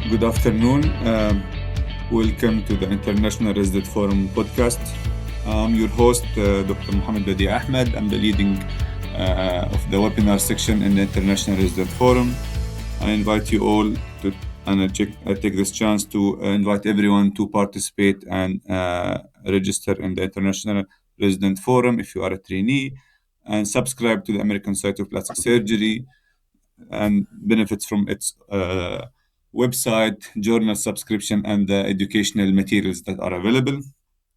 Good afternoon. Welcome to the International Resident Forum podcast. I'm your host, Dr. Mohamed Badie Ahmed. I'm the leading of the webinar section in the International Resident Forum. I invite you all to, and I take this chance to invite everyone to participate and register in the International Resident Forum if you are a trainee, and subscribe to the American Society of Plastic Surgery and benefits from its website, journal subscription, and the educational materials that are available.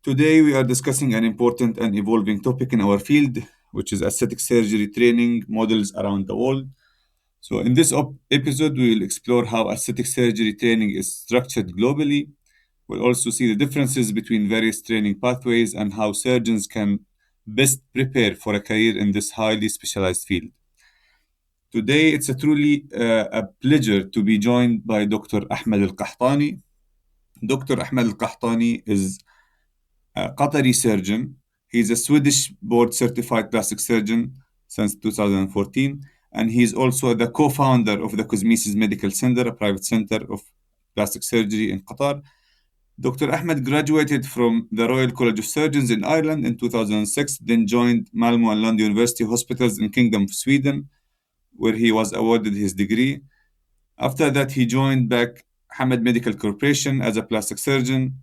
Today, we are discussing an important and evolving topic in our field, which is aesthetic surgery training models around the world. So, in this episode, we will explore how aesthetic surgery training is structured globally. We'll also see the differences between various training pathways and how surgeons can best prepare for a career in this highly specialized field. Today, it's a pleasure to be joined by Dr. Ahmed Al-Qahtani. Dr. Ahmed Al-Qahtani is a Qatari surgeon. He's a Swedish board certified plastic surgeon since 2014, and he's also the co-founder of the Cosmesis Medical Center, a private center of plastic surgery in Qatar. Dr. Ahmed graduated from the Royal College of Surgeons in Ireland in 2006, then joined Malmo and Lund University Hospitals in Kingdom of Sweden, where he was awarded his degree. After that, he joined back Ahmed Medical Corporation as a plastic surgeon.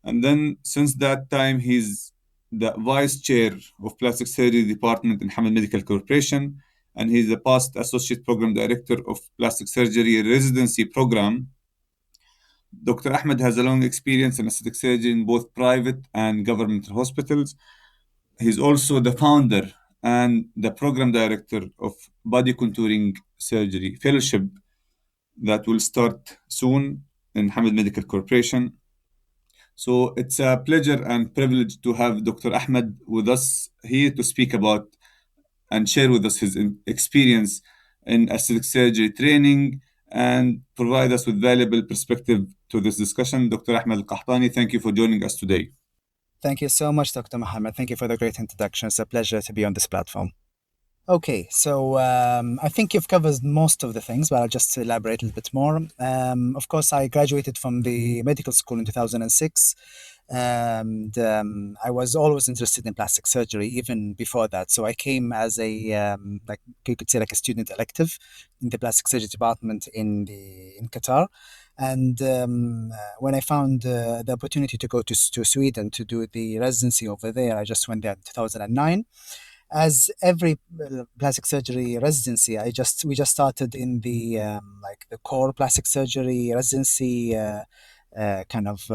And then since that time, he's the vice chair of plastic surgery department in Ahmed Medical Corporation. And he's the past associate program director of plastic surgery residency program. Dr. Ahmed has a long experience in aesthetic surgery in both private and government hospitals. He's also the founder and the program director of Body Contouring Surgery Fellowship that will start soon in Hamid Medical Corporation. So it's a pleasure and privilege to have Dr. Ahmed with us here to speak about and share with us his experience in aesthetic surgery training and provide us with valuable perspective to this discussion. Dr. Ahmed Al-Qahtani, thank you for joining us today. Thank you so much, Dr. Mohamed. Thank you for the great introduction. It's a pleasure to be on this platform. Okay, so I think you've covered most of the things, but I'll just elaborate a little bit more. Of course, I graduated from the medical school in 2006, and I was always interested in plastic surgery even before that. So I came as a like you could say like a student elective in the plastic surgery department in Qatar. And when I found the opportunity to go to Sweden to do the residency over there, I just went there in 2009. As every plastic surgery residency, we just started in the like the core plastic surgery residency kind of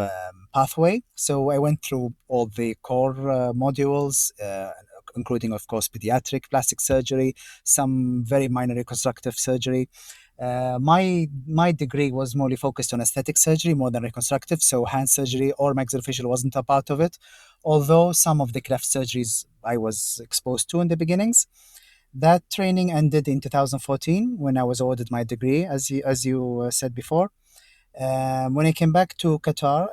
pathway. So I went through all the core modules, including, of course, pediatric plastic surgery, some very minor reconstructive surgery. My degree was more focused on aesthetic surgery more than reconstructive, so hand surgery or maxillofacial wasn't a part of it, although some of the cleft surgeries I was exposed to in the beginnings. That training ended in 2014 when I was awarded my degree, as you said before. When I came back to Qatar,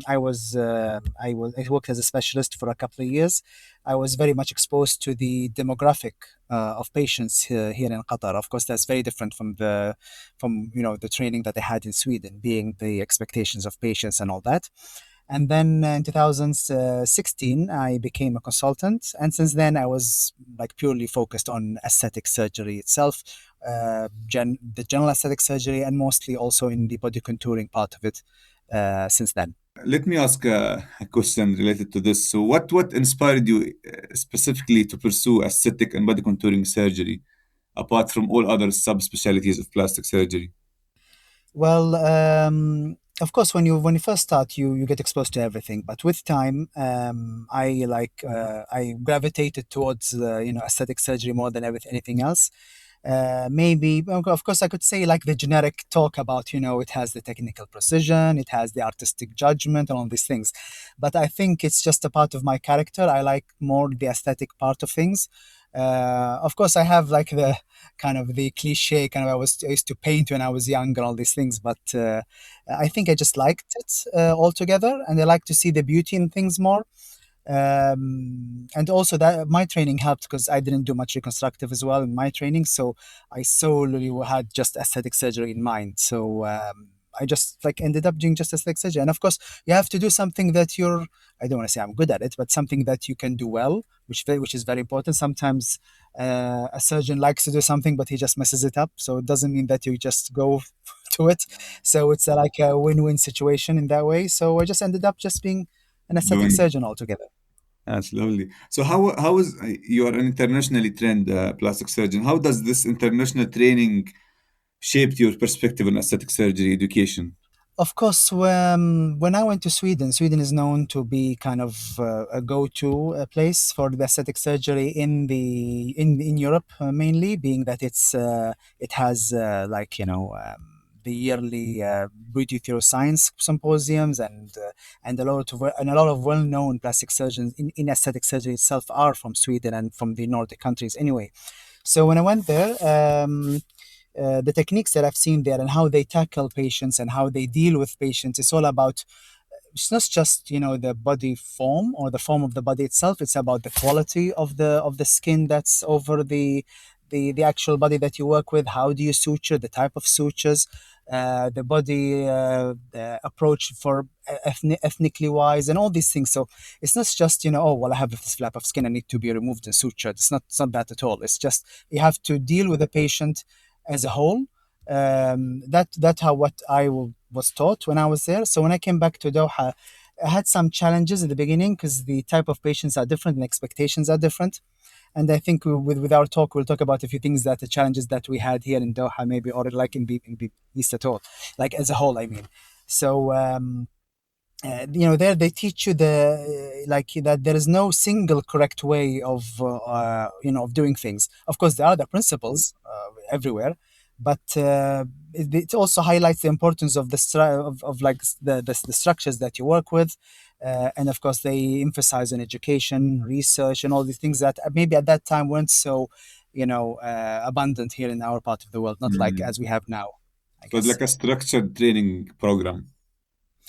I worked as a specialist for a couple of years. I was very much exposed to the demographic of patients here in Qatar. Of course, that's very different from the training that I had in Sweden, being the expectations of patients and all that. And then in 2016, I became a consultant. And since then, I was like purely focused on aesthetic surgery itself, the general aesthetic surgery, and mostly also in the body contouring part of it since then. Let me ask a question related to this. So what inspired you specifically to pursue aesthetic and body contouring surgery, apart from all other subspecialties of plastic surgery? Well, of course, when you first start, you get exposed to everything. But with time, I gravitated towards aesthetic surgery more than anything else. Maybe, of course, I could say like the generic talk about, it has the technical precision, it has the artistic judgment and all these things. But I think it's just a part of my character. I like more the aesthetic part of things. Of course, I have like the kind of the cliche kind of I used to paint when I was young and all these things, but I think I just liked it altogether, and I like to see the beauty in things more. And also that my training helped because I didn't do much reconstructive as well in my training, so I solely had just aesthetic surgery in mind. So I just like ended up doing just aesthetic surgery. And of course, you have to do something that you're, I don't want to say I'm good at it, but something that you can do well, which is very important. Sometimes a surgeon likes to do something, but he just messes it up. So it doesn't mean that you just go to it. So it's like a win-win situation in that way. So I just ended up just being an aesthetic Doing. surgeon altogether. That's lovely. So how is you are an internationally trained plastic surgeon? How does this international training shaped your perspective on aesthetic surgery education? Of course, when I went to Sweden, Sweden is known to be kind of a go-to place for the aesthetic surgery in Europe, mainly, being that it has like the yearly beauty through science symposiums and a lot of well-known plastic surgeons in aesthetic surgery itself are from Sweden and from the Nordic countries anyway. So when I went there, the techniques that I've seen there and how they tackle patients and how they deal with patients, it's all about, it's not just the body form or the form of the body itself. It's about the quality of the skin that's over the actual body that you work with. How do you suture, the type of sutures, the body the approach for ethnically wise, and all these things. So it's not just oh well, I have this flap of skin, I need to be removed and sutured. It's not that at all. It's just you have to deal with the patient as a whole. That's how what was taught when I was there. So when I came back to Doha, I had some challenges at the beginning because the type of patients are different and expectations are different. And I think with our talk, we'll talk about a few things that the challenges that we had here in Doha, maybe, or like in the East at all, like as a whole, I mean. So there they teach you like that there is no single correct way of doing things. Of course there are the principles everywhere, but it also highlights the importance of of like the structures that you work with, and of course they emphasize on education, research, and all these things that maybe at that time weren't so abundant here in our part of the world, not like Mm. as we have now, I So it's guess. like a structured training program.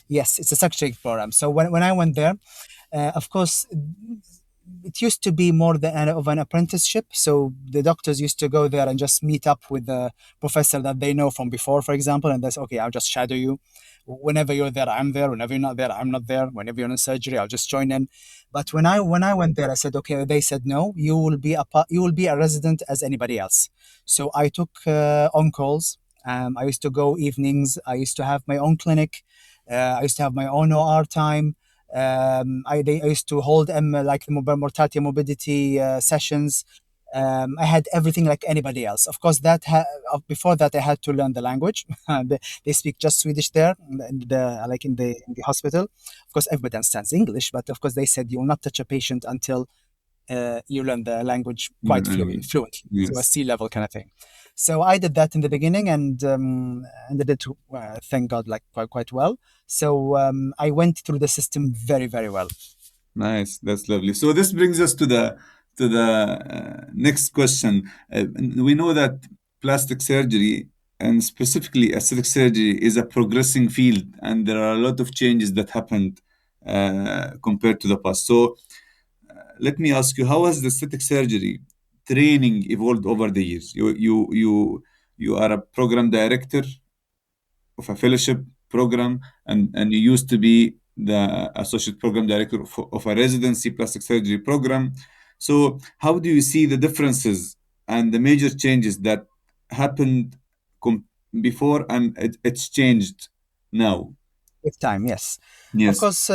Yes, it's a structured program. So when I went there, of course, it used to be more than of an apprenticeship. So the doctors used to go there and just meet up with the professor that they know from before, for example, and that's okay. I'll just shadow you. Whenever you're there, I'm there. Whenever you're not there, I'm not there. Whenever you're in surgery, I'll just join in. But when I went there, I said, okay. They said, no, you will be a resident as anybody else. So I took on calls. I used to go evenings. I used to have my own clinic. I used to have my own OR time. I used to hold like the mortality and morbidity sessions. I had everything like anybody else. Of course, before that I had to learn the language. They speak just Swedish there, like in the hospital. Of course, everybody understands English, but of course they said you will not touch a patient until you learn the language quite Anyway, fluently, so a yes. C level kind of thing. So I did that in the beginning, and I did, thank God, like quite well. So I went through the system very very well. Nice, that's lovely. So this brings us to the next question. We know that plastic surgery and specifically aesthetic surgery is a progressing field, and there are a lot of changes that happened compared to the past. So let me ask you, how has the aesthetic surgery training evolved over the years? You are a program director of a fellowship program, and you used to be the associate program director of a residency plastic surgery program. So, how do you see the differences and the major changes that happened com- before and it's changed now? With time, yes. Of Yes. course,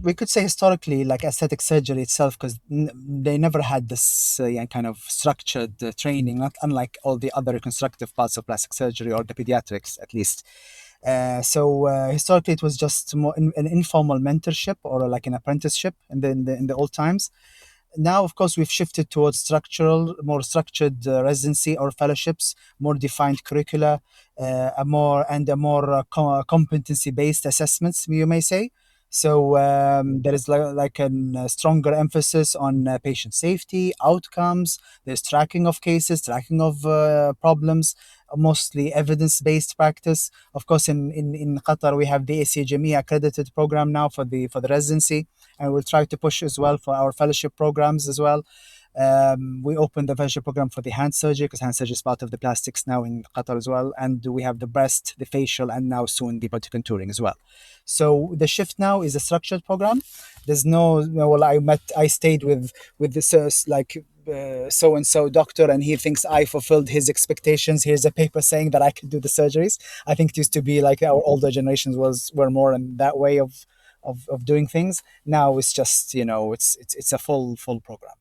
we could say historically, like aesthetic surgery itself, because they never had this kind of structured training, not unlike all the other reconstructive parts of plastic surgery or the pediatrics, at least. So historically, it was just more an informal mentorship or like an apprenticeship in the old times. Now, of course, we've shifted towards more structured residency or fellowships, more defined curricula, a more competency-based assessments, you may say. So there is like a stronger emphasis on patient safety, outcomes. There's tracking of cases, tracking of problems, mostly evidence-based practice. Of course, in Qatar, we have the ACGME accredited program now for the residency, and we'll try to push as well for our fellowship programs as well. We opened the fellowship program for the hand surgery because hand surgery is part of the plastics now in Qatar as well. And we have the breast, the facial, and now soon the body contouring as well. So the shift now is a structured program. There's well, I stayed with this so and so doctor, and he thinks I fulfilled his expectations. Here's a paper saying that I can do the surgeries. I think it used to be like our older generations were more in that way of doing things. Now it's just it's a full program.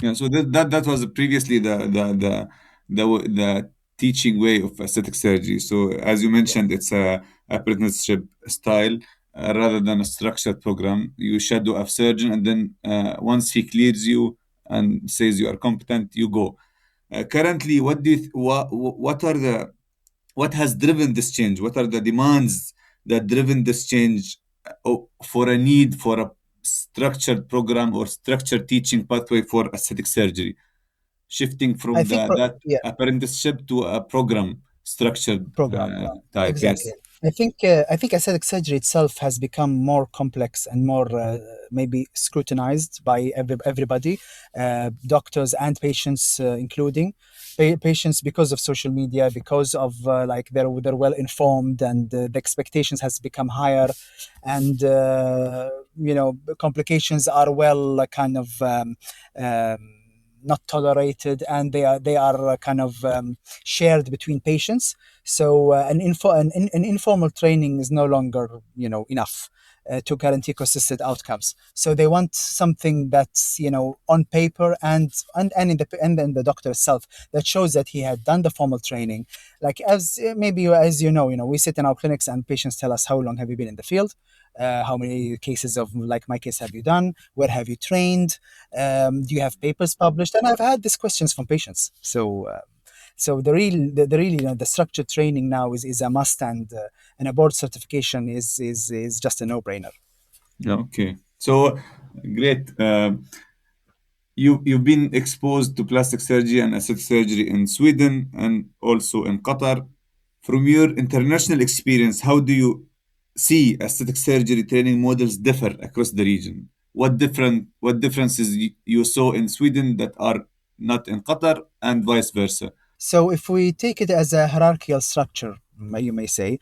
Yeah, so that was previously the teaching way of aesthetic surgery. So as you Yeah. mentioned, it's a apprenticeship style rather than a structured program. You shadow a surgeon, and then once he clears you and says you are competent, you go. Currently, what do you what has driven this change? What are the demands that driven this change for a need for a structured program or structured teaching pathway for aesthetic surgery, shifting I from think, that yeah, apprenticeship to a program structured program. type? Exactly. Yes. I think aesthetic surgery itself has become more complex and more maybe scrutinized by everybody, doctors and patients, including patients, because of social media, because of like they're well informed, and the expectations has become higher, and complications are well kind of not tolerated, and they are kind of shared between patients. So an informal training is no longer enough to guarantee consistent outcomes. So they want something that's on paper, and in the doctor itself, that shows that he had done the formal training. Like, as maybe as we sit in our clinics and patients tell us, how long have you been in the field? How many cases of like my case have you done? Where have you trained? Do you have papers published? And I've had these questions from patients. So the structured training now is a must, and a board certification is just a no brainer. Yeah. Okay. So great. You've been exposed to plastic surgery and aesthetic surgery in Sweden and also in Qatar. From your international experience, how do you see aesthetic surgery training models differ across the region? What differences you saw in Sweden that are not in Qatar and vice versa? So if we take it as a hierarchical structure, you may say,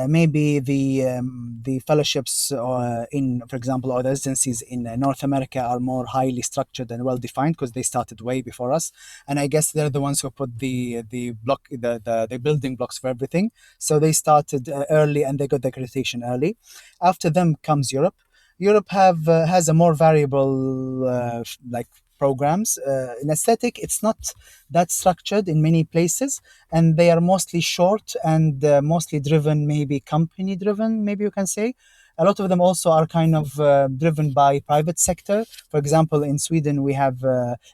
maybe the fellowships for example, or the residencies in North America are more highly structured and well defined because they started way before us, and I guess they're the ones who put the building blocks for everything. So they started early, and they got the accreditation early. After them comes Europe. Europe has a more variable like programs. In aesthetic, it's not that structured in many places, and they are mostly short and mostly driven, maybe company driven, maybe you can say. A lot of them also are kind of driven by private sector. For example, in Sweden, we have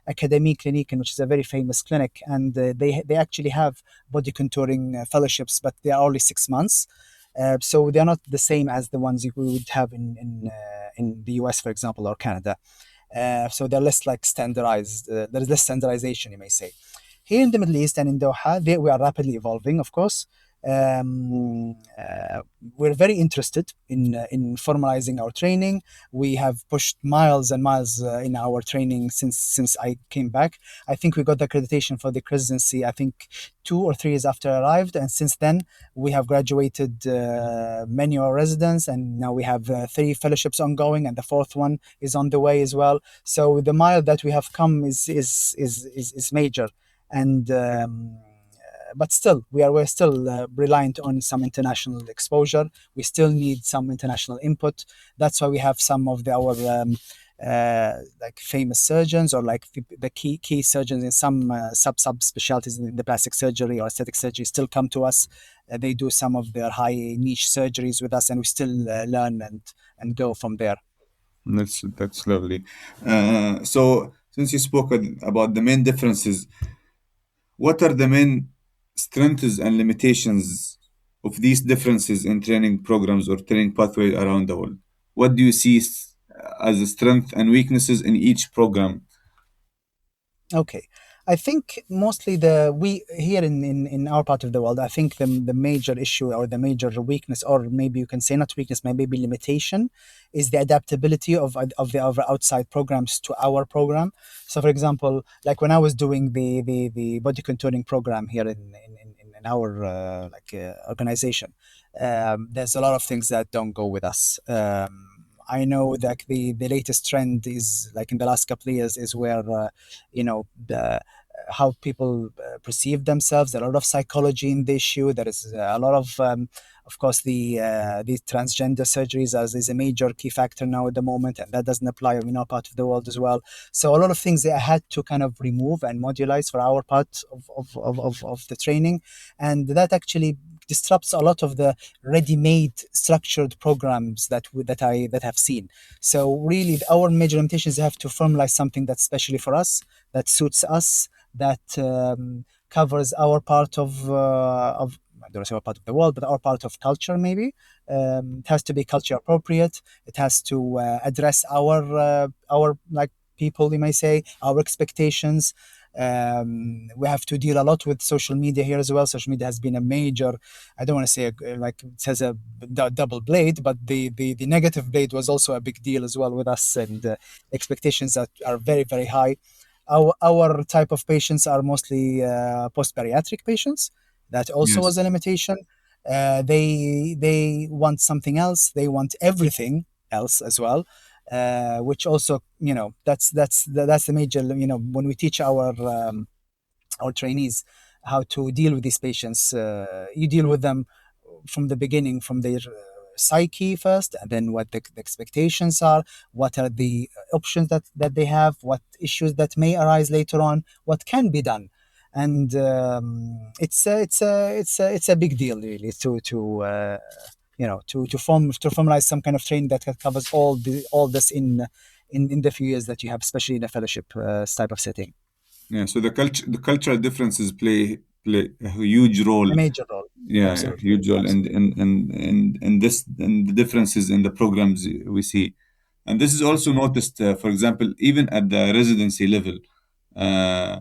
Academy Kliniken, which is a very famous clinic, and they actually have body contouring fellowships, but they are only 6 months. So they are not the same as the ones you would have in the US, for example, or Canada. So they're less like standardized. There's less standardization, you may say. Here in the Middle East and in Doha, we are rapidly evolving, of course. We're very interested in formalizing our training. We have pushed miles and miles in our training since I came back. I think we got the accreditation for the residency, I think 2 or 3 years after I arrived, and since then we have graduated many of our residents, and now we have 3 fellowships ongoing, and the fourth one is on the way as well. So the mile that we have come is major, and but still we're still reliant on some international exposure. We still need some international input. That's why we have some of our like famous surgeons, or like the key surgeons in some sub specialties in the plastic surgery or aesthetic surgery still come to us. They do some of their high niche surgeries with us, and we still learn and go from there. That's lovely. So since you spoke about the main differences, what are the main strengths and limitations of these differences in training programs or training pathways around the world? What do you see as the strength and weaknesses in each program? Okay. I think mostly we here in our part of the world, I think the major issue or the major weakness, or maybe you can say not weakness, maybe limitation, is the adaptability of the outside programs to our program. So, for example, like when I was doing the body contouring program here in our organization, there's a lot of things that don't go with us. I know that the latest trend is like in the last couple of years is where the how people perceive themselves. There are a lot of psychology in the issue. There is a lot of course, the transgender surgeries as is a major key factor now at the moment, and that doesn't apply in our part of the world as well. So a lot of things that I had to kind of remove and modularize for our part of the training, and that actually disrupts a lot of the ready-made structured programs that have seen. So really, our major limitations have to formalize something that's specially for us, that suits us, that covers our part of I don't want to say our part of the world, but our part of culture maybe. It has to be culture appropriate. It has to address our like people, you may say, our expectations. We have to deal a lot with social media here as well. Social media has been a major, I don't want to say like it has a double blade, but the negative blade was also a big deal as well with us, and expectations that are very, very high. Our type of patients are mostly post-bariatric patients. That also was Yes. a limitation. They want something else. They want everything else as well, which also that's the major. When we teach our trainees how to deal with these patients, you deal with them from the beginning, from their psyche first, and then what the expectations are, what are the options that they have, what issues that may arise later on, what can be done. And it's a big deal really to formalize some kind of training that covers all this in the few years that you have, especially in a fellowship type of setting. Yeah. So the cultural differences play a huge role. A major role. Yeah, yeah, Absolutely. huge role, Absolutely. and this and the differences in the programs we see, and this is also Absolutely. noticed. For example, even at the residency level, uh,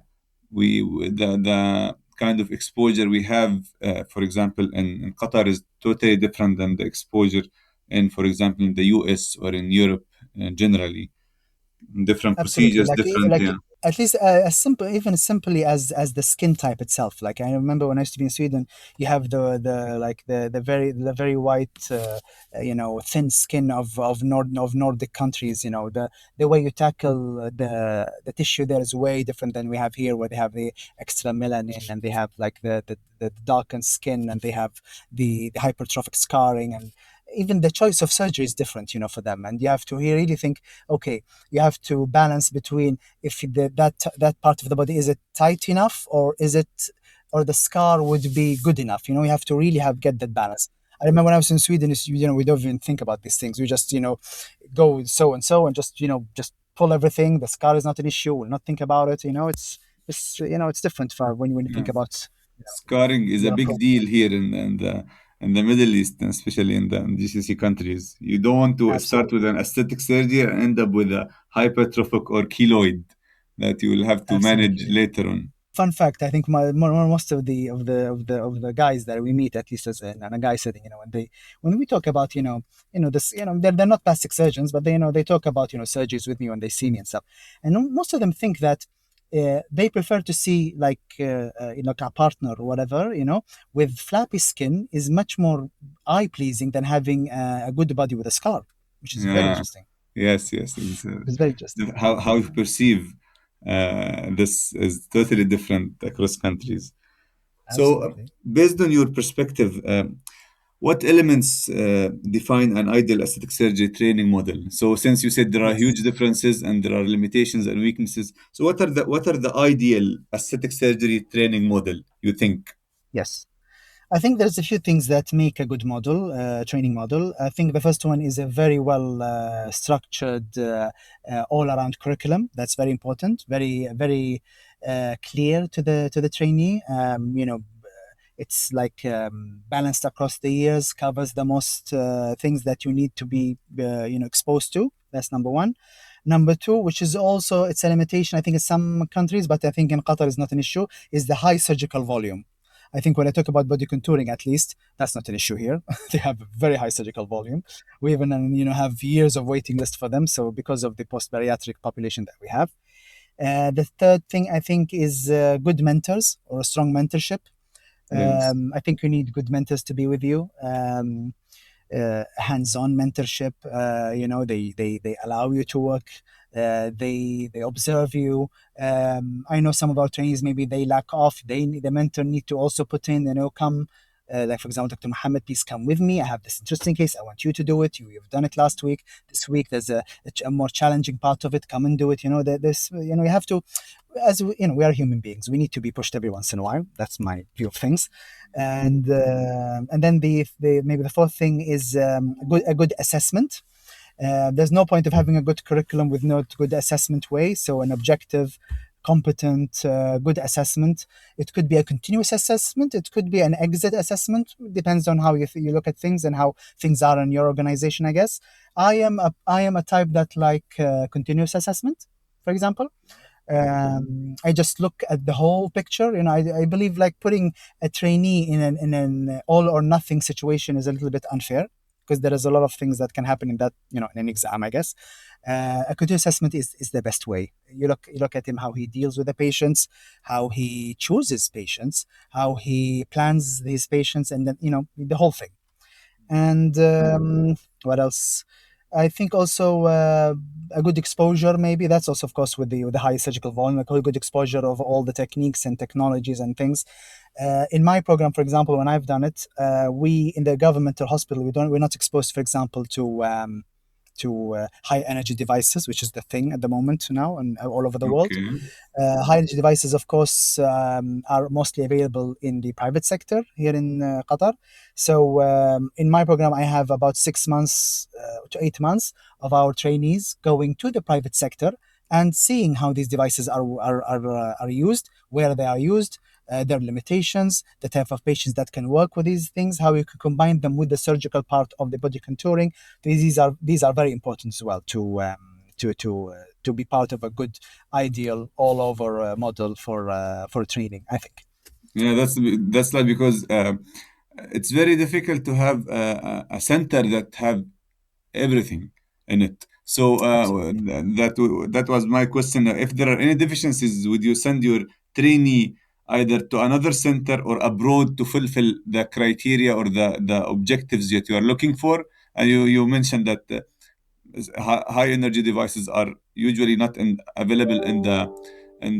the kind of exposure we have, for example, in Qatar is totally different than the exposure in, for example, in the US or in Europe, generally. Different Absolutely. procedures, different. Like Yeah. at least as simple, even as simply as the skin type itself. Like I remember when I used to be in Sweden, you have the very white, thin skin of Nordic countries. The way you tackle the tissue there is way different than we have here, where they have the extra melanin and they have like the darkened skin, and they have the hypertrophic scarring, and even the choice of surgery is different, for them. And you have to really think, okay, you have to balance between if that part of the body, is it tight enough, or the scar would be good enough. You have to really get that balance. I remember when I was in Sweden, we don't even think about these things. We just go so and so, and just pull everything. The scar is not an issue. We'll not think about it. It's different for when you Yeah. think about Scarring is a the big approach. deal here in the Middle East, and especially in the GCC countries. You don't want to start with Absolutely. an aesthetic surgery and end up with a hypertrophic or keloid that you will have to manage Absolutely. later on. Fun fact: I think most of the guys that we meet, at least as a guy setting, when we talk about this, they're not plastic surgeons, but they talk about surgeries with me when they see me and stuff, and most of them think that they prefer to see like a partner or whatever, with flappy skin is much more eye pleasing than having a good body with a scar, which is very Yeah. interesting. Yes, yes. It's very interesting. How you perceive this is totally different across countries. So, Absolutely. based on your perspective, what elements define an ideal aesthetic surgery training model? So, since you said there are huge Yes. differences and there are limitations and weaknesses, so what are the ideal aesthetic surgery training model you think? Yes. I think there's a few things that make a good training model. I think the first one is a very well structured, all-around curriculum. That's very important, very, very clear to the trainee. It's like balanced across the years, covers the most things that you need to be, exposed to. That's number one. Number two, which is also it's a limitation, I think, in some countries, but I think in Qatar is not an issue, is the high surgical volume. I think when I talk about body contouring, at least that's not an issue here. They have a very high surgical volume. We even have years of waiting list for them. So because of the post bariatric population that we have, the third thing I think is good mentors or a strong mentorship. Yes. I think you need good mentors to be with you. Hands-on mentorship. They allow you to work. They observe you. I know some of our trainees maybe they lack off. The mentor need to also put in. Come. Like for example, Dr. Mohamed, please come with me. I have this interesting case. I want you to do it. You've done it last week. This week there's a more challenging part of it. Come and do it. You have to, we are human beings. We need to be pushed every once in a while. That's my view of things. And then the maybe the fourth thing is a good assessment. There's no point of having a good curriculum with no good assessment way. So an objective, competent, good assessment. It could be a continuous assessment. It could be an exit assessment. Depends on how you look at things and how things are in your organization, I guess. I am a type that like continuous assessment, for example. I just look at the whole picture. I believe like putting a trainee in an all or nothing situation is a little bit unfair because there is a lot of things that can happen in that, in an exam, I guess. A continuous assessment is the best way. You look at him, how he deals with the patients, how he chooses patients, how he plans his patients, and then, the whole thing. And what else? I think also a good exposure, maybe that's also, of course, with the high surgical volume, a good exposure of all the techniques and technologies and things. In my program, for example, when I've done it, we in the governmental hospital, we're not exposed, for example, to high energy devices, which is the thing at the moment now and all over the world. Okay. High energy devices, of course, are mostly available in the private sector here in Qatar. So in my program, I have about 6 months to 8 months of our trainees going to the private sector and seeing how these devices are used, where they are used, their limitations, the type of patients that can work with these things, how you can combine them with the surgical part of the body contouring. These are very important as well to be part of a good ideal all over model for training, I think. Yeah, that's like because it's very difficult to have a center that have everything in it. So Absolutely. that was my question. If there are any deficiencies, would you send your trainee either to another center or abroad to fulfill the criteria or the objectives that you are looking for? And you mentioned that high energy devices are usually not available in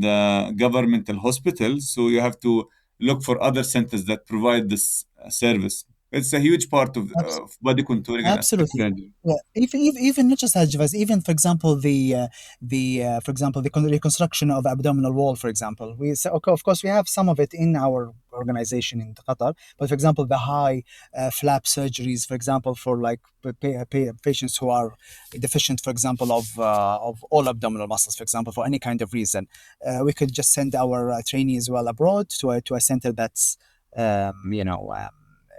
the governmental hospitals, so you have to look for other centers that provide this service. It's a huge part of body contouring and aesthetic Absolutely. surgery. Yeah. Even not just adjuvants, even for example the reconstruction of abdominal wall, for example. Of course we have some of it in our organization in Qatar, but for example the high flap surgeries, for example, for like patients who are deficient, for example, of all abdominal muscles, for example, for any kind of reason, we could just send our trainees well abroad to a center that's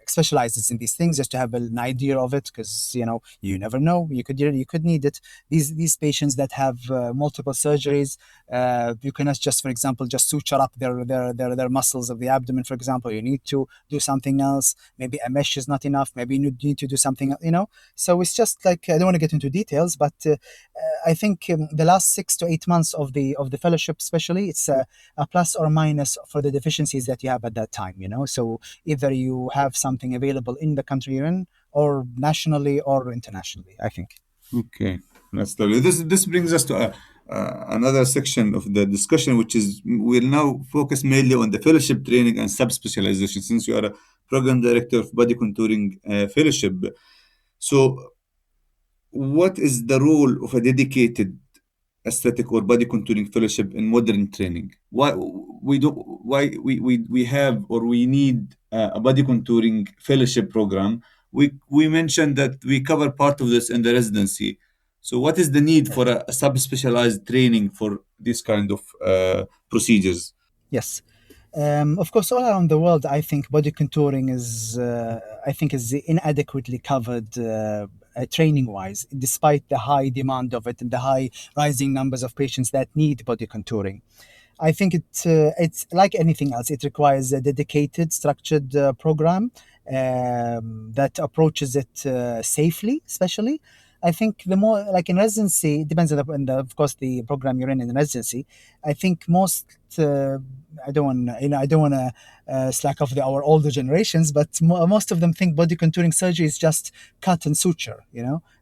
specializes in these things just to have an idea of it because you never know, you could need it. These patients that have multiple surgeries, you cannot just, for example, just suture up their muscles of the abdomen, for example. You need to do something else. Maybe a mesh is not enough. Maybe you need to do something, so it's just like, I don't want to get into details, but I think the last 6 to 8 months of the fellowship especially, it's a plus or minus for the deficiencies that you have at that time, so either you have something available in the country you're in or nationally or internationally, I think. Okay, that's lovely. This brings us to another section of the discussion, which is we'll now focus mainly on the fellowship training and sub-specialization, since you are a program director of body contouring fellowship. So, what is the role of a dedicated aesthetic or body contouring fellowship in modern training? Why we have or we need a body contouring fellowship program? We mentioned that we cover part of this in the residency. So what is the need for a sub-specialized training for this kind of procedures? Yes. Of course, all around the world, I think body contouring is inadequately covered training-wise, despite the high demand of it and the high rising numbers of patients that need body contouring. I think it's like anything else. It requires a dedicated, structured program that approaches it safely, especially. I think the more, like in residency, it depends on of course, the program you're in residency. I think most, I don't want, I don't want to slack off our older generations, but most of them think body contouring surgery is just cut and suture.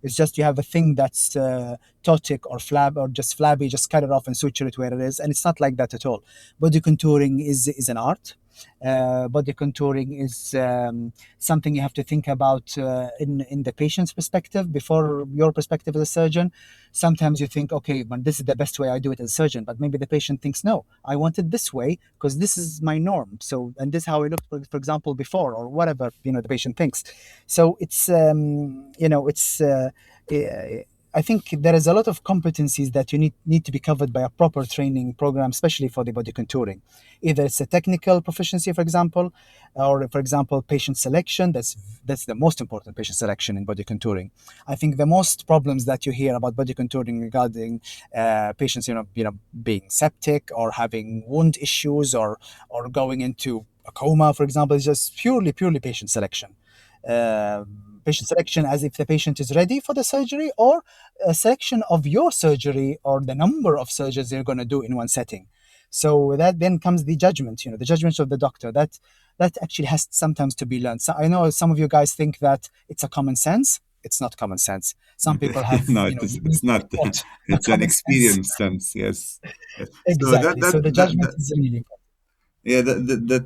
It's just you have a thing that's ptotic or flab or just flabby, just cut it off and suture it where it is, and it's not like that at all. Body contouring is an art. Body contouring is something you have to think about in the patient's perspective before your perspective as a surgeon. Sometimes you think, okay, but this is the best way I do it as a surgeon, but maybe the patient thinks, no, I want it this way because this is my norm. So, and this is how I looked, for example, before, or whatever the patient thinks. So it's I think there is a lot of competencies that you need to be covered by a proper training program, especially for the body contouring. Either it's a technical proficiency, for example, or for example, patient selection. That's the most important, patient selection in body contouring. I think the most problems that you hear about body contouring regarding patients, being septic or having wound issues or going into a coma, for example, is just purely patient selection. Patient selection as if the patient is ready for the surgery, or a selection of your surgery or the number of surgeries you're going to do in one setting. So that then comes the judgment, the judgment of the doctor that actually has sometimes to be learned. So I know some of you guys think that it's a common sense. It's not common sense. Some people have, No, it's not. taught a It's an common sense. experience sense. Yes. So Exactly. So the judgment that is really important. yeah,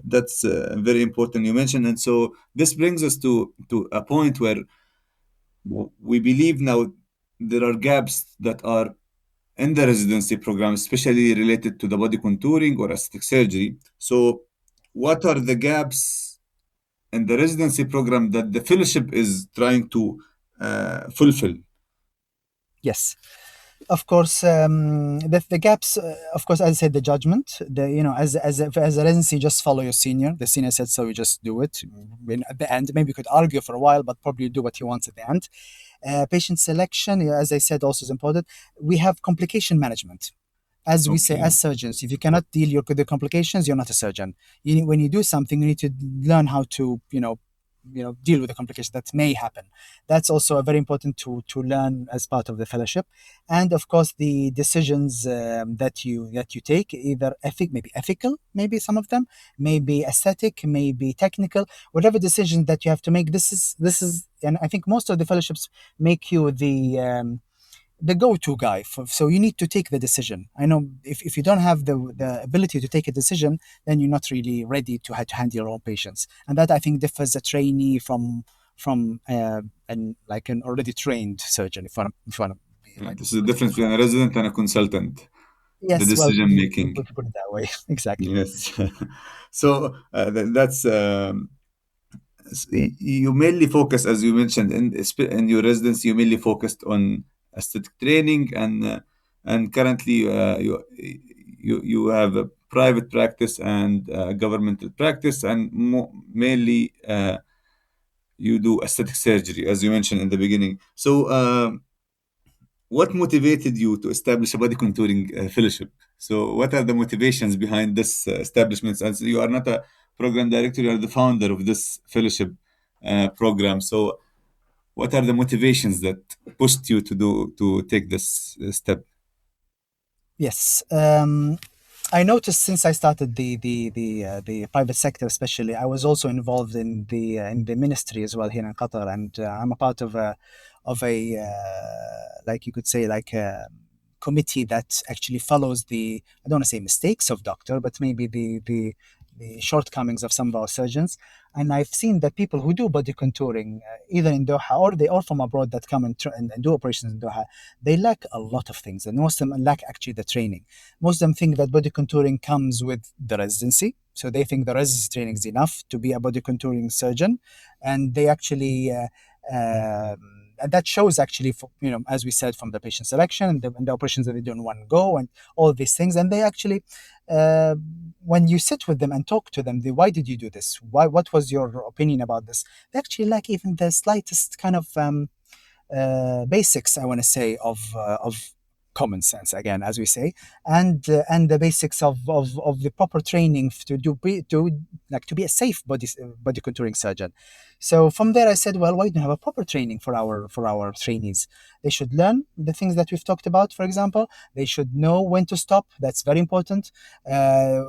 that's very important you mentioned, and so this brings us to a point where we believe now there are gaps that are in the residency program, especially related to the body contouring or aesthetic surgery. So, what are the gaps in the residency program that the fellowship is trying to fulfill? Yes. Of course, the gaps. Of course, as I said, the judgment. As a residency, just follow your senior. The senior said so. You just do it. At the end, maybe you could argue for a while, but probably do what he wants at the end. Patient selection, as I said, also is important. We have complication management. As we say, Okay. as surgeons, if you cannot deal with the complications, you're not a surgeon. When you do something, you need to learn how to, deal with the complications that may happen. That's also very important to learn as part of the fellowship. And of course, the decisions that you take, either maybe ethical, maybe some of them, maybe aesthetic, maybe technical, whatever decision that you have to make. This is, and I think most of the fellowships make you the go-to guy so you need to take the decision. I know if you don't have the ability to take a decision, then you're not really ready to handle your own patients, and that I think differs a trainee from an already trained surgeon, if you want to be Yeah, like this is the put it difference that way. between a resident and a consultant, the Yes, well, decision we making. put it that way. Exactly. Yes. So that's you mainly focus, as you mentioned, in your residency, you mainly focused on aesthetic training, and currently you have a private practice and governmental practice, and mainly you do aesthetic surgery, as you mentioned in the beginning. So, what motivated you to establish a body contouring fellowship? So, what are the motivations behind this establishment? As you are not a program director, you are the founder of this fellowship program. So, what are the motivations that pushed you to take this step? Yes. I noticed since I started the private sector, especially, I was also involved in the ministry as well here in Qatar, and I'm a part of a like you could say, like a committee that actually follows I don't want to say mistakes of doctor, but maybe the shortcomings of some of our surgeons. And I've seen that people who do body contouring, either in Doha or from abroad, that come and do operations in Doha, they lack a lot of things, and most of them lack actually the training. Most of them think that body contouring comes with the residency, so they think the residency training is enough to be a body contouring surgeon, and they actually. And that shows actually, as we said, from the patient selection and the operations that they do in one go and all these things. And they actually, uh, when you sit with them and talk to them, why did you do this? What was your opinion about this? They actually lack even the slightest kind of basics, I want to say, of common sense, again, as we say, and the basics of the proper training to be a safe body contouring surgeon. So from there I said, well, why don't we have a proper training for our trainees? They should learn the things that we've talked about. For example, they should know when to stop. That's very important. uh,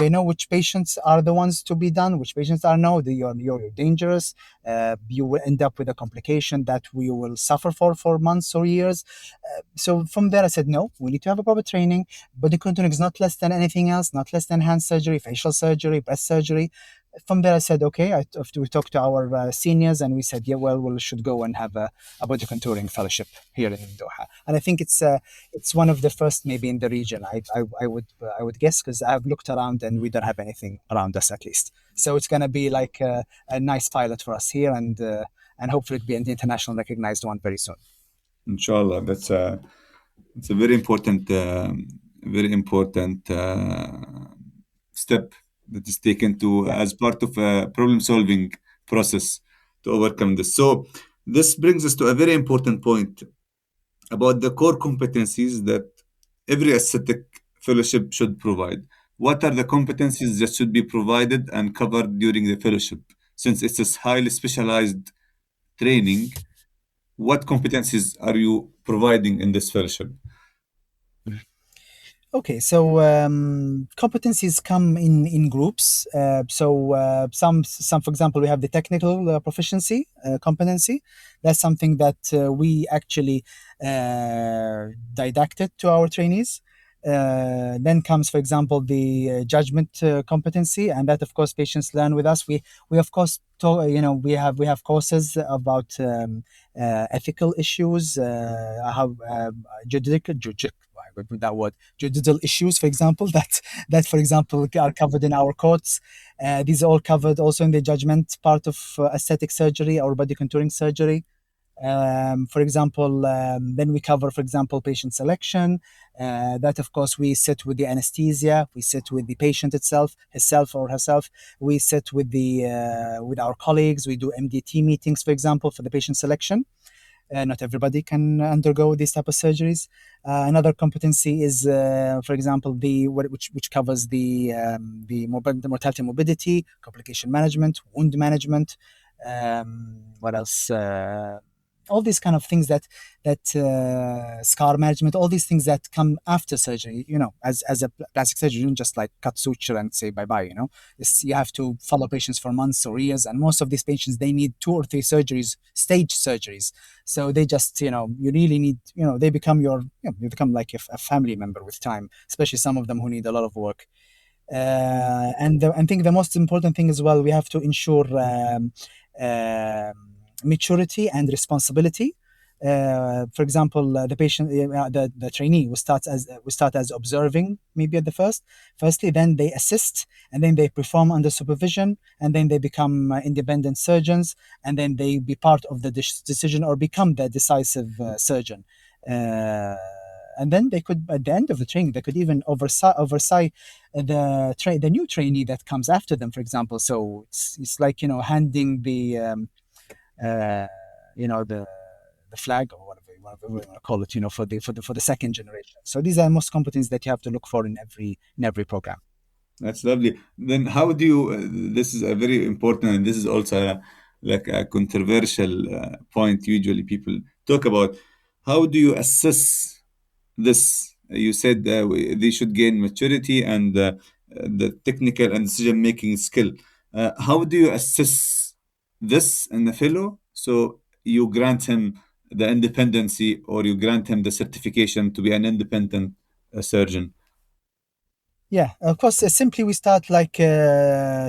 they know which patients are the ones to be done, which patients are no, you're dangerous. You will end up with a complication that we will suffer for months or years. So from there I said, no, we need to have a proper training. Body contouring is not less than anything else, not less than hand surgery, facial surgery, breast surgery. From there I said, okay, we talked to our seniors, and we said, yeah, well, we should go and have a body contouring fellowship here in Doha. And I think it's one of the first maybe in the region. I would guess, because I've looked around and we don't have anything around us, at least. So it's going to be like a nice pilot for us here, and hopefully it'll be an international recognized one very soon. Inshallah, it's a very important step that is taken to Yeah. as part of a problem-solving process to overcome this. So this brings us to a very important point about the core competencies that every aesthetic fellowship should provide. What are the competencies that should be provided and covered during the fellowship? Since it's a highly specialized training, what competencies are you providing in this fellowship? Okay, so competencies come in groups. Some, for example, we have the technical proficiency competency. That's something that we actually didacted to our trainees. Then comes, for example, the judgment competency, and that, of course, patients learn with us. We of course, we have courses about ethical issues, how with that word, judicial issues, for example, that for example are covered in our courts. These are all covered also in the judgment part of aesthetic surgery or body contouring surgery. For example, then we cover, for example, patient selection. That, of course, we sit with the anesthesia, we sit with the patient itself, himself or herself. We sit with our colleagues. We do MDT meetings, for example, for the patient selection. Not everybody can undergo these type of surgeries. Another competency is, for example, which covers the mortality, morbidity, complication management, wound management. What else? All these kind of things that scar management, all these things that come after surgery. As a plastic surgeon, you don't just like cut suture and say bye bye. You have to follow patients for months or years, and most of these patients, they need 2 or 3 surgeries, stage surgeries. So they just, you really need, they become you become like a family member with time, especially some of them who need a lot of work. I think the most important thing as well, we have to ensure um maturity and responsibility. For example, the trainee will start as observing, maybe at the firstly, then they assist, and then they perform under supervision, and then they become independent surgeons, and then they be part of the decision or become the decisive surgeon. Uh, and then they could, at the end of the training, they could even oversee the new trainee that comes after them, for example. So it's like, handing uh, the flag, or whatever we want to call it, for the second generation. So these are most competencies that you have to look for in every program. That's lovely. Then how do you, this is a very important, and this is also like a controversial point usually people talk about. How do you assess this? You said they should gain maturity and the technical and decision-making skill. How do you assess this in the fellow? So you grant him the independency, or you grant him the certification to be an independent surgeon. Yeah, of course. Simply, we start like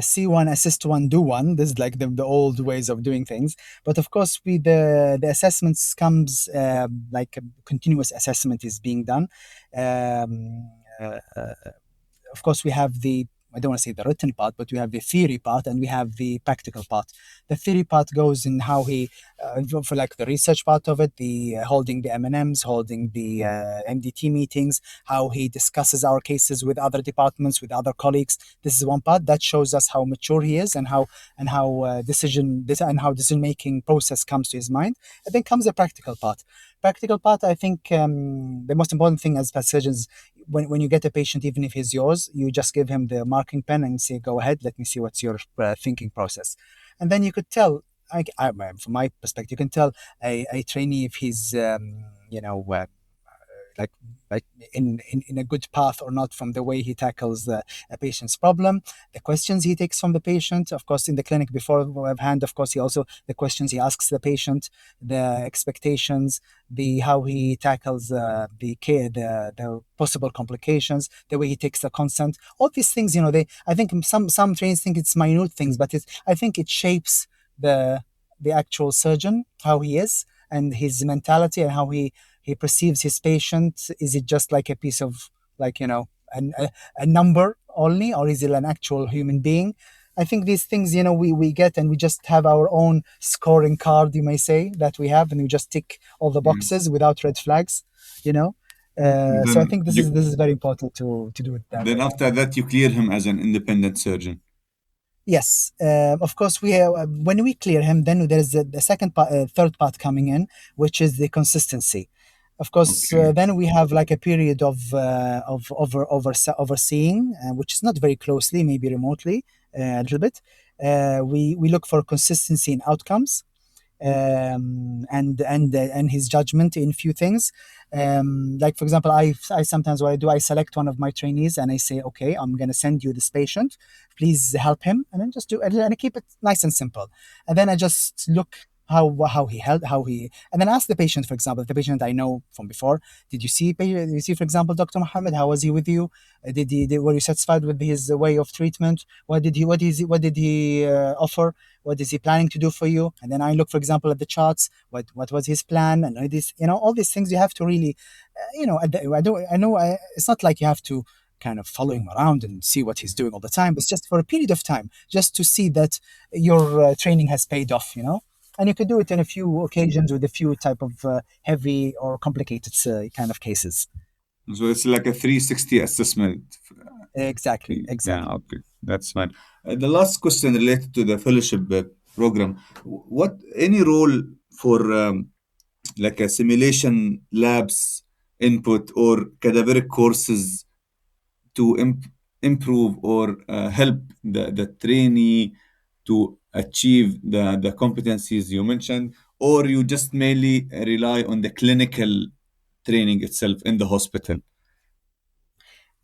see one, assist one, do one. This is like the old ways of doing things. But of course, the assessments comes like a continuous assessment is being done. Um, uh, uh, of course, we have I don't want to say the written part, but we have the theory part and we have the practical part. The theory part goes in how he, for like the research part of it, the holding the M&Ms, holding the MDT meetings, how he discusses our cases with other departments, with other colleagues. This is one part that shows us how mature he is and how decision making process comes to his mind. And then comes the practical part. Practical part, I think the most important thing as surgeons, when you get a patient, even if he's yours, you just give him the marking pen and say, go ahead, let me see what's your thinking process. And then you could tell, from my perspective, you can tell a trainee if he's, like like in a good path or not from the way he tackles a patient's problem, the questions he takes from the patient, of course in the clinic beforehand, of course he also the questions he asks the patient, the expectations, the how he tackles the care, the possible complications, the way he takes the consent, all these things, they, I think some trainers think it's minute things, but I think it shapes the actual surgeon, how he is and his mentality and how he perceives his patient. Is it just like a piece of, like, a number only, or is it an actual human being? I think these things, we get, and we just have our own scoring card, you may say, that we have, and we just tick all the Yes. boxes without red flags, you know. So I Then think this you, is very important to do it that then way. after that you clear him as an independent surgeon. Yes, of course. When we clear him, then there is the second part, third part coming in, which is the consistency. Of course, Okay. then we have like a period of overseeing, which is not very closely, maybe remotely, a little bit. We look for consistency in outcomes, and his judgment in few things. Like for example, I sometimes, what I do, I select one of my trainees and I say, okay, I'm going to send you this patient, please help him, and then just do, and I keep it nice and simple, and then I just look how he held, how he, and then ask the patient, for example, the patient I know from before, did you see, for example, Dr. Mohammed, how was he with you? Were you satisfied with his way of treatment? What did he offer? What is he planning to do for you? And then I look, for example, at the charts. What was his plan? And all these things you have to really, I know it's not like you have to kind of follow him around and see what he's doing all the time. It's just for a period of time, just to see that your training has paid off. And you could do it in a few occasions with a few type of heavy or complicated kind of cases. So it's like a 360 assessment. Exactly, Yeah, exactly. okay, that's fine. The last question related to the fellowship program. What any role for like a simulation labs input or cadaveric courses to improve or help the trainee to achieve the competencies you mentioned, or you just mainly rely on the clinical training itself in the hospital?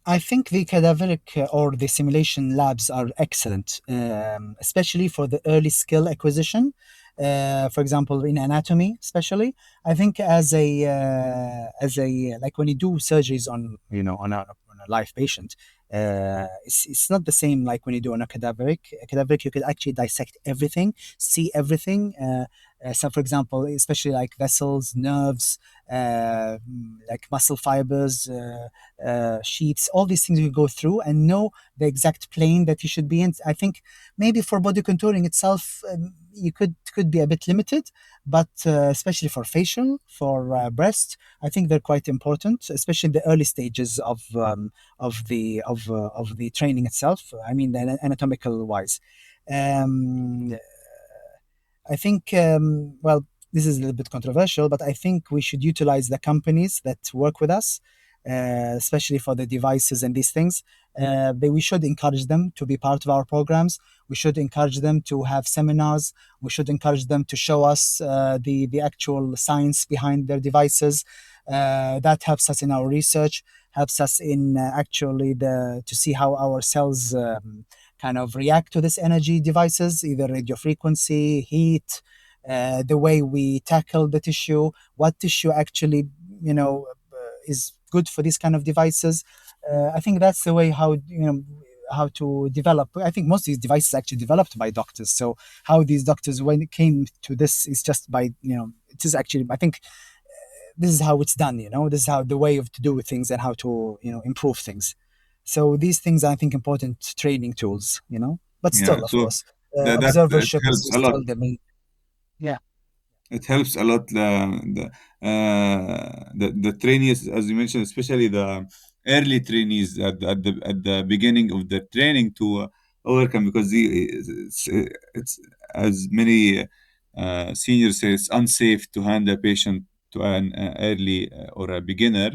I think the cadaveric or the simulation labs are excellent, especially for the early skill acquisition. For example, in anatomy, especially, I think as a like when you do surgeries on on a live patient, it's not the same like when you do on a cadaveric. A cadaveric, you could actually dissect everything, see everything. So, for example, especially like vessels, nerves, like muscle fibers. Sheets, all these things you go through and know the exact plane that you should be in. I think maybe for body contouring itself, you could be a bit limited, but especially for facial, for breast, I think they're quite important, especially in the early stages of the training itself. I mean, the anatomical wise. Um, I think, well, this is a little bit controversial, but I think we should utilize the companies that work with us, especially for the devices and these things. We should encourage them to be part of our programs. We should encourage them to have seminars. We should encourage them to show us the actual science behind their devices. That helps us in our research, helps us in actually to see how our cells kind of react to this energy devices, either radio frequency, heat, the way we tackle the tissue, what tissue actually, is good for these kind of devices. I think that's the way how to develop. I think most of these devices actually developed by doctors. So how these doctors, when it came to this, is just by it is actually, I think this is how it's done. This is how the way of to do things and how to improve things. So these things are, I think, important training tools, but Yeah. still, of So course, that it observership helps is a lot. still the main. Yeah. It helps a lot. The trainees, as you mentioned, especially the early trainees at the beginning of the training to overcome, because it's as many seniors say, it's unsafe to hand a patient to an early or a beginner.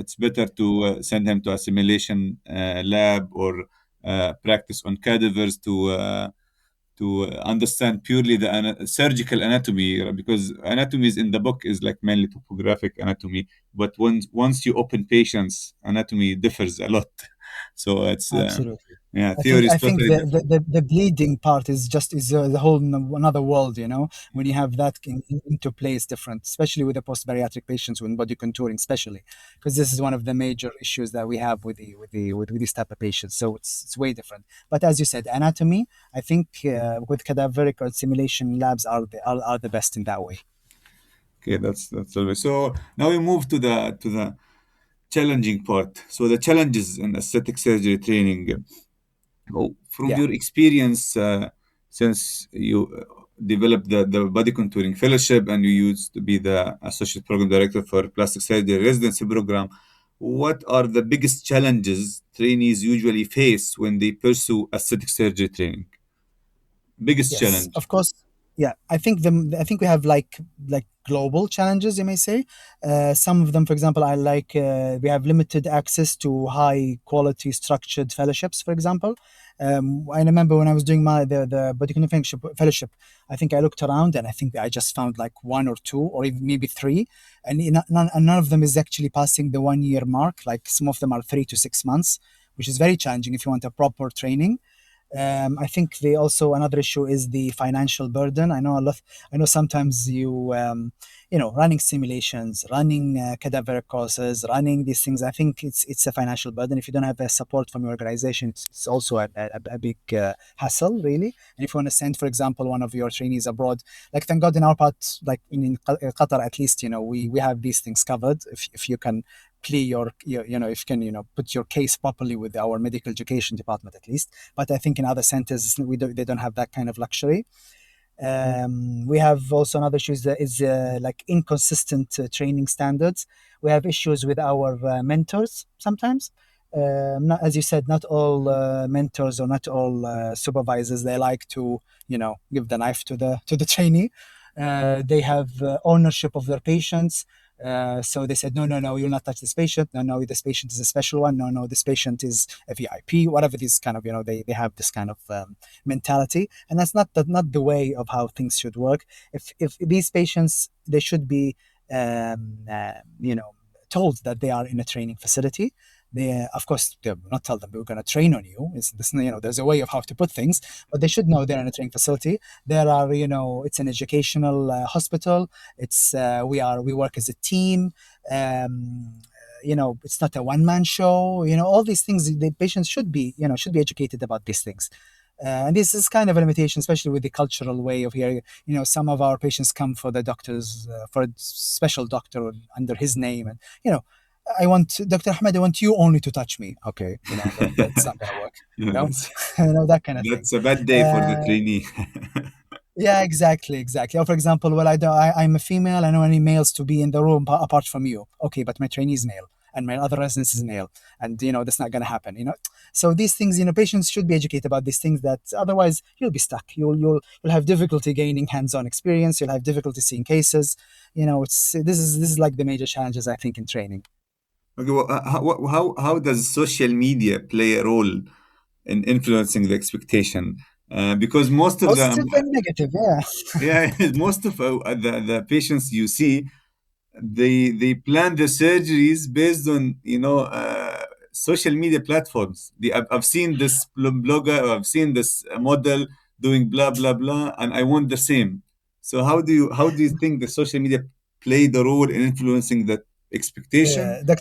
It's better to send him to a simulation lab or practice on cadavers to understand purely the surgical anatomy, because anatomies in the book is like mainly topographic anatomy, but once you open patients, anatomy differs a lot. So it's Absolutely. yeah, I think theory is I think totally different. the bleeding part is the whole another world, when you have that into play is different, especially with the post-bariatric patients with body contouring, especially because this is one of the major issues that we have with these type of patients. So it's way different. But as you said, anatomy, I think with cadaveric or simulation labs are the best in that way. Okay, that's always. So now we move to the challenging part. So the challenges in aesthetic surgery training. Oh, from Yeah. your experience, since you developed the body contouring fellowship and you used to be the associate program director for plastic surgery residency program, what are the biggest challenges trainees usually face when they pursue aesthetic surgery training? Biggest Yes, challenge. of course. Yeah, I think we have like global challenges, you may say. Some of them, for example, I like we have limited access to high quality structured fellowships. For example, I remember when I was doing the Bodycon fellowship, I think I looked around and I think I just found like one or two or even maybe three, and none of them is actually passing the 1 year mark. Like some of them are 3 to 6 months, which is very challenging if you want a proper training. I think the also another issue is the financial burden. I know a lot. I know sometimes running simulations, running cadaver courses, running these things. I think it's a financial burden. If you don't have a support from your organization, it's also a big hassle, really. And if you want to send, for example, one of your trainees abroad, like thank God in our part, like in Qatar at least, we have these things covered. If you can plea if you can put your case properly with our medical education department at least. But I think in other centers they don't have that kind of luxury. We have also another issue that is like inconsistent training standards. We have issues with our mentors sometimes. Not, as you said, not all mentors or not all supervisors they like to give the knife to the trainee. They have ownership of their patients. So they said, no, no, no, you'll not touch this patient. No, no, this patient is a special one. No, no, this patient is a VIP. Whatever these kind of, they have this kind of mentality, and that's not the way of how things should work. If these patients, they should be, told that they are in a training facility. They, of course, they will not tell them we're going to train on you. It's this, there's a way of how to put things, but they should know they're in a training facility. There are, it's an educational hospital. We work as a team. It's not a one-man show. All these things, the patients should be educated about these things. And this is kind of a limitation, especially with the cultural way of here. Some of our patients come for the doctors, for a special doctor under his name, and I want Dr. Ahmed. I want you only to touch me. Okay, that's not gonna work. Yeah, You know, that kind of thing. that's a bad day for the Uh, trainee. yeah, exactly, exactly. Or for example, well, I'm a female. I know any males to be in the room apart from you. Okay, but my trainee is male and my other resident is male, and that's not going to happen. So these things, patients should be educated about these things. That otherwise you'll be stuck. You'll have difficulty gaining hands-on experience. You'll have difficulty seeing cases. This is like the major challenges I think in training. Okay, well, how does social media play a role in influencing the expectation? Because most of them, Positive and negative, yeah. yeah, most of the patients you see, they plan the surgeries based on social media platforms. I've seen this blogger, or I've seen this model doing blah blah blah, and I want the same. So how do you think the social media play the role in influencing that expectation? Yeah,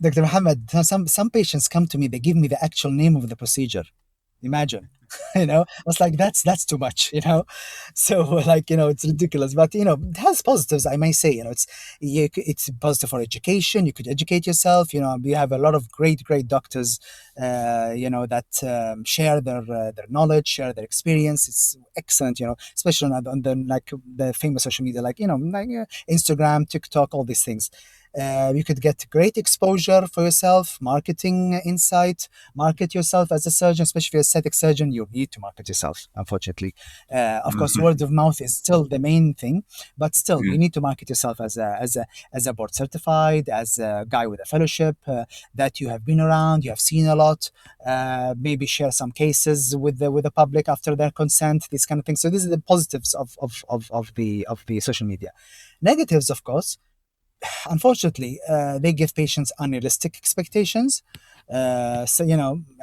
Dr. Mohammed, some patients come to me, they give me the actual name of the procedure. Imagine. I was like, that's too much. So like, it's ridiculous, but it has positives, I may say. It's positive for education. You could educate yourself. We have a lot of great doctors, that share their knowledge, share their experience. It's excellent, especially on the like the famous social media, like Instagram, TikTok, all these things. You could get great exposure for yourself, marketing insight, market yourself as a surgeon, especially if you're aesthetic surgeon. You need to market yourself, unfortunately. Of course, word of mouth is still the main thing, but still, Yeah. you need to market yourself as a board certified, as a guy with a fellowship, that you have been around, you have seen a lot. Maybe share some cases with the public after their consent, these kind of things. So these are the positives of the social media. Negatives, of course, unfortunately, they give patients unrealistic expectations. So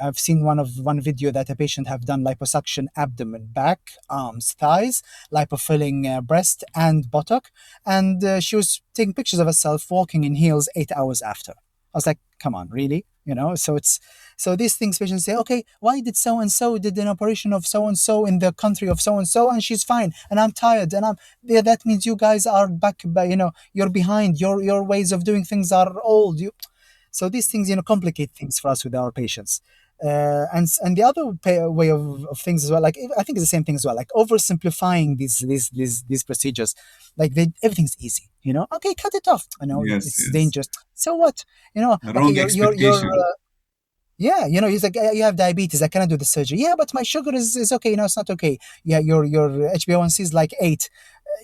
I've seen one video that a patient have done liposuction abdomen, back, arms, thighs, lipofilling breast and buttock, and she was taking pictures of herself walking in heels 8 hours after. I was like, come on, really? So these things patients say, okay, why did so and so did an operation of so and so in the country of so and she's fine, and I'm tired, and I'm yeah, that means you guys are back by, you're behind, your ways of doing things are old. So these things, complicate things for us with our patients. And the other way of things as well, like I think it's the same thing as well, like oversimplifying these procedures, like everything's easy, okay, cut it off, I know Yes, it's yes. dangerous, so what, okay, Wrong you're expectation. yeah, he's like, you have diabetes, I cannot do the surgery. Yeah, but my sugar is okay. No, it's not okay. Yeah, your HbA1c is like 8.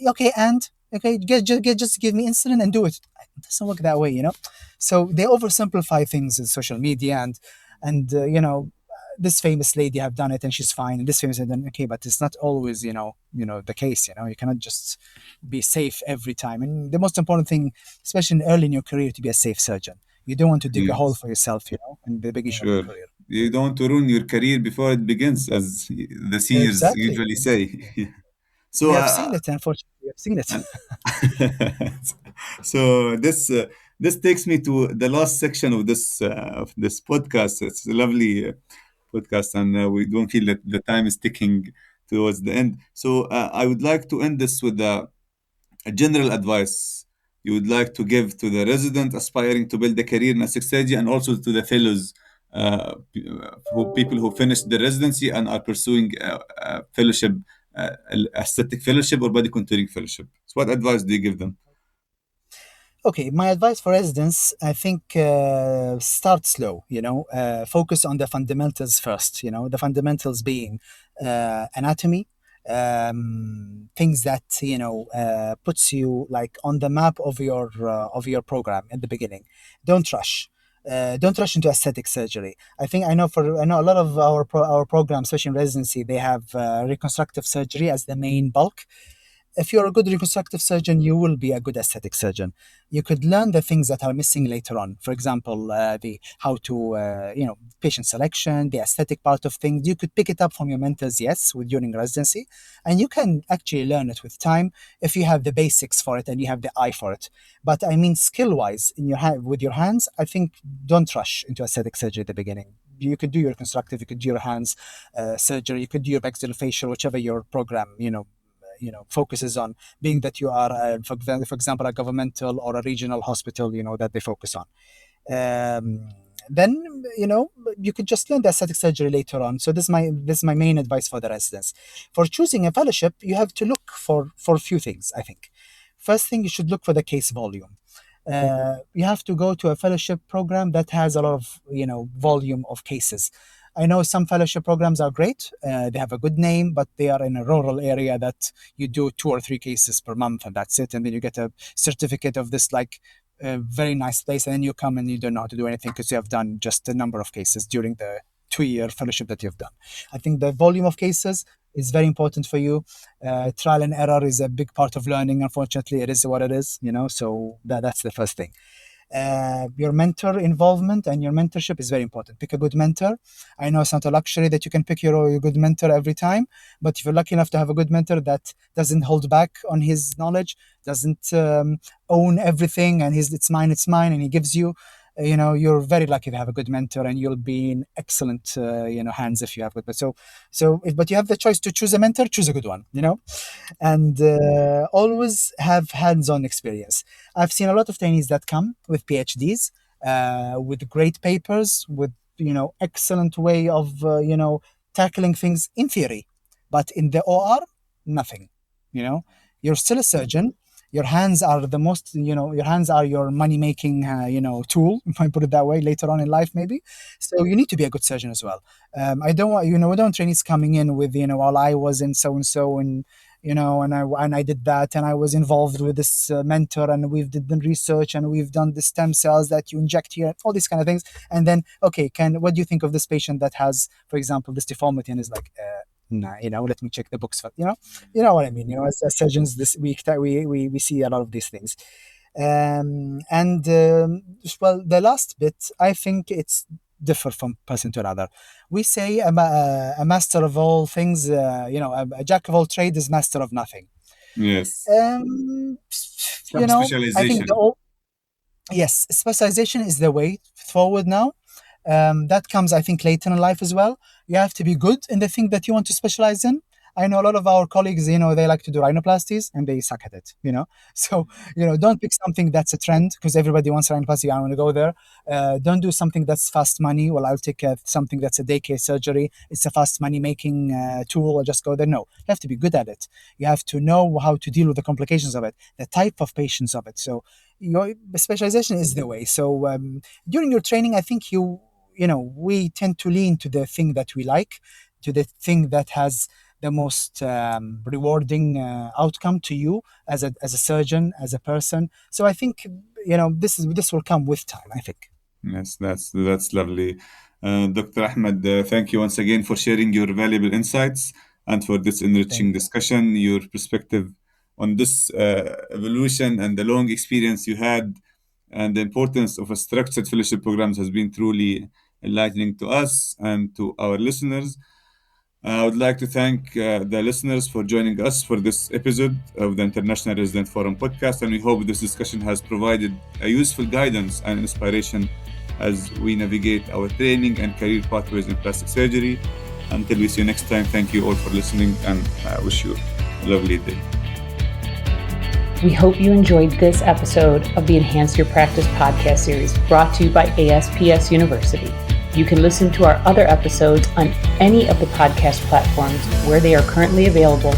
Okay, and okay, just give me insulin and do it. It doesn't work that way, So they oversimplify things in social media, and this famous lady have done it and she's fine, and this famous lady, okay, but it's not always, the case. You cannot just be safe every time. And the most important thing, especially early in your career, to be a safe surgeon. You don't want to dig a hole Yes, for yourself, in the beginning of your sure. career. You don't want to ruin your career before it begins, as the seniors Exactly. usually say. So, We have seen it, unfortunately. We have seen it. uh, so this takes me to the last section of this podcast. It's a lovely podcast, and we don't feel that the time is ticking towards the end. So I would like to end this with a general advice you would like to give to the resident aspiring to build a career in aesthetic surgery, and also to the fellows, people who finished the residency and are pursuing a fellowship, aesthetic fellowship or body contouring fellowship. So, what advice do you give them? Okay, my advice for residents, I think, start slow. Focus on the fundamentals first. The fundamentals being anatomy, things that puts you like on the map of your program in the beginning. Don't rush. Don't rush into aesthetic surgery. I know a lot of our programs, especially in residency, they have reconstructive surgery as the main bulk. If you're a good reconstructive surgeon, you will be a good aesthetic surgeon. You could learn the things that are missing later on. For example, the how to, patient selection, the aesthetic part of things. You could pick it up from your mentors, yes, with during residency, and you can actually learn it with time if you have the basics for it and you have the eye for it. But I mean, skill-wise, with your hands, I think don't rush into aesthetic surgery at the beginning. You could do your reconstructive, you could do your hands surgery, you could do your maxillofacial, whichever your program, focuses on, being that you are, for example, a governmental or a regional hospital, that they focus on. Then you could just learn the aesthetic surgery later on. So this is my main advice for the residents. For choosing a fellowship, you have to look for a few things, I think. First thing, you should look for the case volume. You have to go to a fellowship program that has a lot of volume of cases. I know some fellowship programs are great. They have a good name, but they are in a rural area that you do 2 or 3 cases per month and that's it. And then you get a certificate of this like very nice place, and then you come and you don't know how to do anything because you have done just a number of cases during the 2-year fellowship that you've done. I think the volume of cases is very important for you. Trial and error is a big part of learning. Unfortunately, it is what it is, so that's the first thing. Your mentor involvement and your mentorship is very important. Pick a good mentor. I know it's not a luxury that you can pick your good mentor every time, but if you're lucky enough to have a good mentor that doesn't hold back on his knowledge, doesn't own everything, and it's mine, and he gives you, you're very lucky to have a good mentor, and you'll be in excellent, hands if you have good. But you have the choice to choose a mentor, choose a good one, and always have hands-on experience. I've seen a lot of trainees that come with PhDs, with great papers, with excellent way of tackling things in theory, but in the OR, nothing. You're still a surgeon. Your hands are the most, your hands are your money-making, tool, if I put it that way, later on in life, maybe. So you need to be a good surgeon as well. I don't want, we don't want trainees coming in with, well, I was in so-and-so, and, and I did that, and I was involved with this mentor, and we've did the research, and we've done the stem cells that you inject here, all these kind of things. And then, okay, what do you think of this patient that has, for example, this deformity, and is like, nah, let me check the books. You know what I mean. As surgeons, this week that we see a lot of these things. Well, the last bit, I think it's differ from person to another. We say a master of all things, a jack of all trades is master of nothing. Yes. Some specialization. I think yes, specialization is the way forward now. That comes, I think, later in life as well. You have to be good in the thing that you want to specialize in. I know a lot of our colleagues, they like to do rhinoplasties and they suck at it, So, don't pick something that's a trend because everybody wants rhinoplasty. I want to go there. Don't do something that's fast money. Well, I'll take something that's a daycare surgery. It's a fast money making tool. I'll just go there. No, you have to be good at it. You have to know how to deal with the complications of it, the type of patients of it. So your specialization is the way. So during your training, I think we tend to lean to the thing that we like, to the thing that has the most rewarding outcome to you as a surgeon, as a person. So I think this will come with time, I think. Yes, that's lovely. Dr. Ahmed, thank you once again for sharing your valuable insights and for this enriching discussion. Your perspective on this evolution and the long experience you had and the importance of a structured fellowship programs has been truly enlightening to us and to our listeners. I would like to thank the listeners for joining us for this episode of the International Resident Forum podcast, and we hope this discussion has provided a useful guidance and inspiration as we navigate our training and career pathways in plastic surgery. Until we see you next time, thank you all for listening, and I wish you a lovely day. We hope you enjoyed this episode of the Enhance Your Practice podcast series brought to you by ASPS University. You can listen to our other episodes on any of the podcast platforms where they are currently available,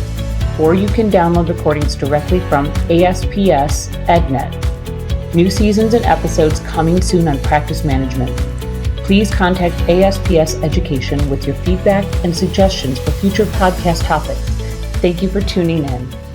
or you can download recordings directly from ASPS EdNet. New seasons and episodes coming soon on practice management. Please contact ASPS Education with your feedback and suggestions for future podcast topics. Thank you for tuning in.